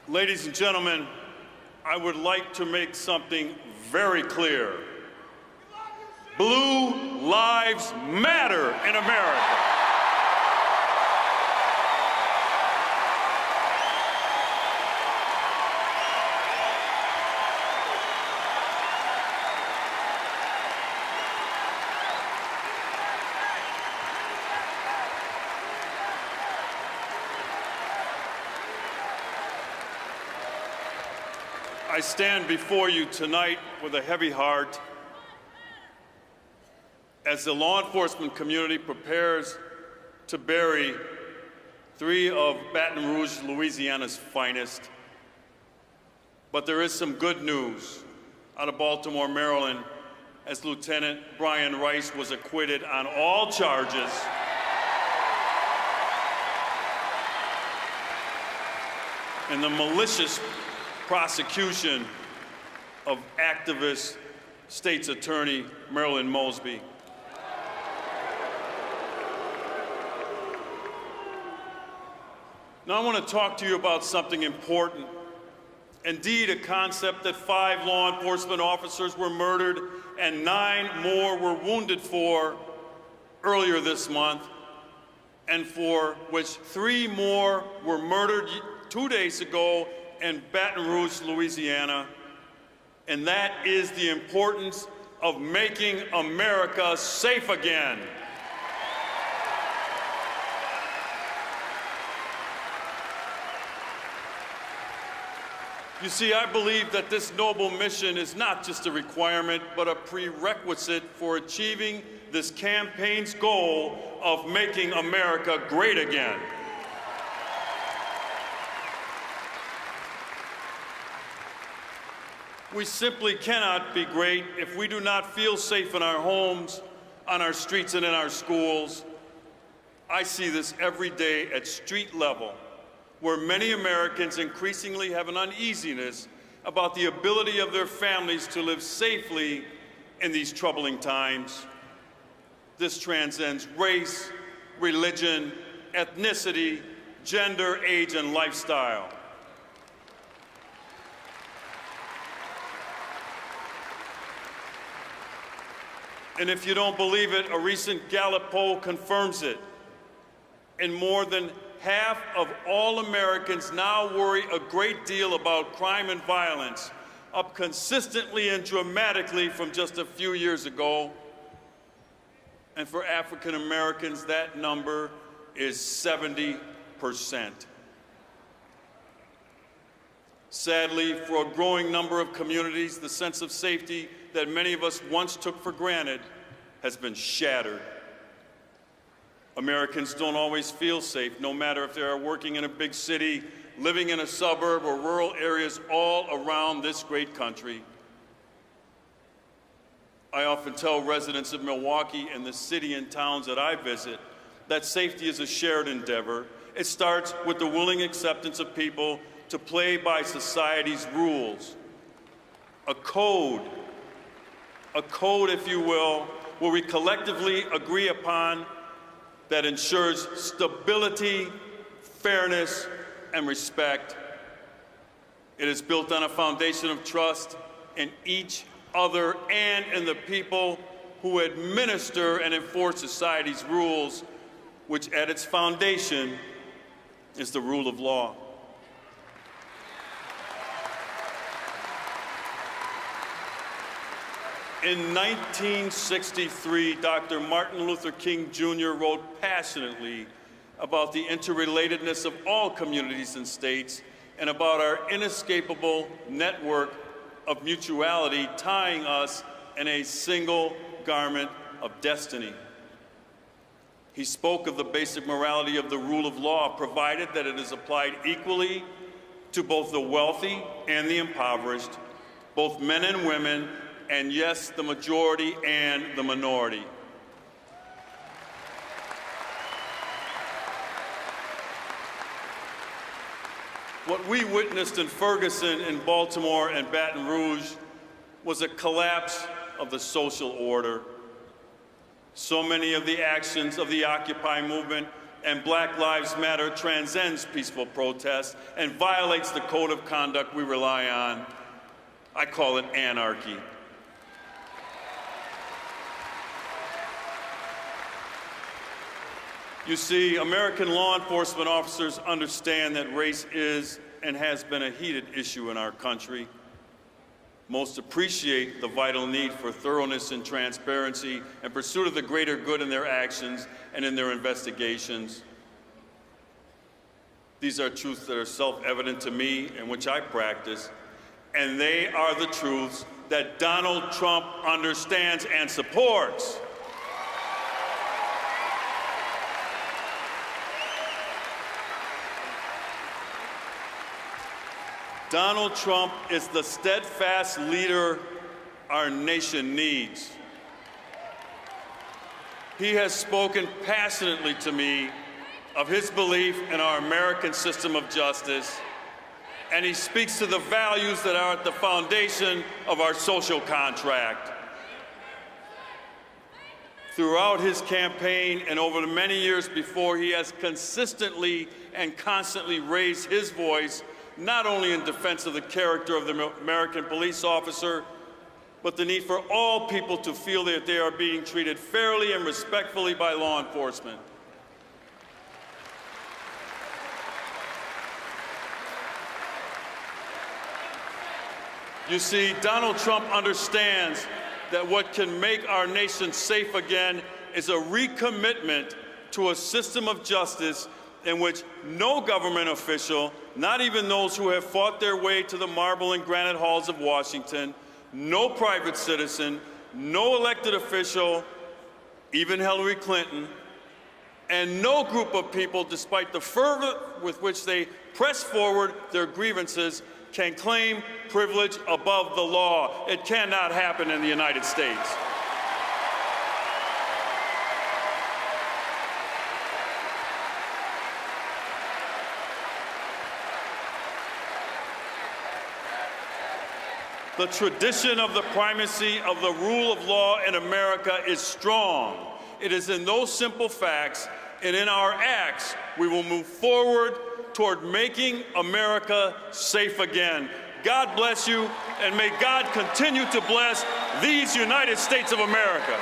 Ladies and gentlemen, I would like to make something very clear. Blue lives matter in America. I stand before you tonight with a heavy heart as the law enforcement community prepares to bury three of Baton Rouge, Louisiana's finest. But there is some good news out of Baltimore, Maryland, as Lieutenant Brian Rice was acquitted on all charges in the malicious prosecution of activist State's Attorney Marilyn Mosby. Now I want to talk to you about something important. Indeed, a concept that 5 law enforcement officers were murdered and 9 more were wounded for earlier this month, and for which 3 more were murdered 2 days ago in Baton Rouge, Louisiana, and that is the importance of making America safe again. You see, I believe that this noble mission is not just a requirement, but a prerequisite for achieving this campaign's goal of making America great again. We simply cannot be great if we do not feel safe in our homes, on our streets, and in our schools. I see this every day at street level, where many Americans increasingly have an uneasiness about the ability of their families to live safely in these troubling times. This transcends race, religion, ethnicity, gender, age, and lifestyle. And if you don't believe it, a recent Gallup poll confirms it. And more than half of all Americans now worry a great deal about crime and violence, up consistently and dramatically from just a few years ago. And for African Americans, that number is 70%. Sadly, for a growing number of communities, the sense of safety that many of us once took for granted has been shattered. Americans don't always feel safe, no matter if they are working in a big city, living in a suburb, or rural areas all around this great country. I often tell residents of Milwaukee and the city and towns that I visit that safety is a shared endeavor. It starts with the willing acceptance of people to play by society's rules. A code, if you will, where we collectively agree upon that ensures stability, fairness, and respect. It is built on a foundation of trust in each other and in the people who administer and enforce society's rules, which at its foundation is the rule of law. In 1963, Dr. Martin Luther King Jr. wrote passionately about the interrelatedness of all communities and states and about our inescapable network of mutuality tying us in a single garment of destiny. He spoke of the basic morality of the rule of law, provided that it is applied equally to both the wealthy and the impoverished, both men and women, and yes, the majority and the minority. What we witnessed in Ferguson, in Baltimore, and Baton Rouge was a collapse of the social order. So many of the actions of the Occupy movement and Black Lives Matter transcends peaceful protest and violates the code of conduct we rely on. I call it anarchy. You see, American law enforcement officers understand that race is and has been a heated issue in our country. Most appreciate the vital need for thoroughness and transparency and pursuit of the greater good in their actions and in their investigations. These are truths that are self-evident to me and which I practice, and they are the truths that Donald Trump understands and supports. Donald Trump is the steadfast leader our nation needs. He has spoken passionately to me of his belief in our American system of justice, and he speaks to the values that are at the foundation of our social contract. Throughout his campaign and over the many years before, he has consistently and constantly raised his voice not only in defense of the character of the American police officer, but the need for all people to feel that they are being treated fairly and respectfully by law enforcement. You see, Donald Trump understands that what can make our nation safe again is a recommitment to a system of justice in which no government official, not even those who have fought their way to the marble and granite halls of Washington, no private citizen, no elected official, even Hillary Clinton, and no group of people, despite the fervor with which they press forward their grievances, can claim privilege above the law. It cannot happen in the United States. The tradition of the primacy of the rule of law in America is strong. It is in those simple facts and in our acts we will move forward toward making America safe again. God bless you, and may God continue to bless these United States of America.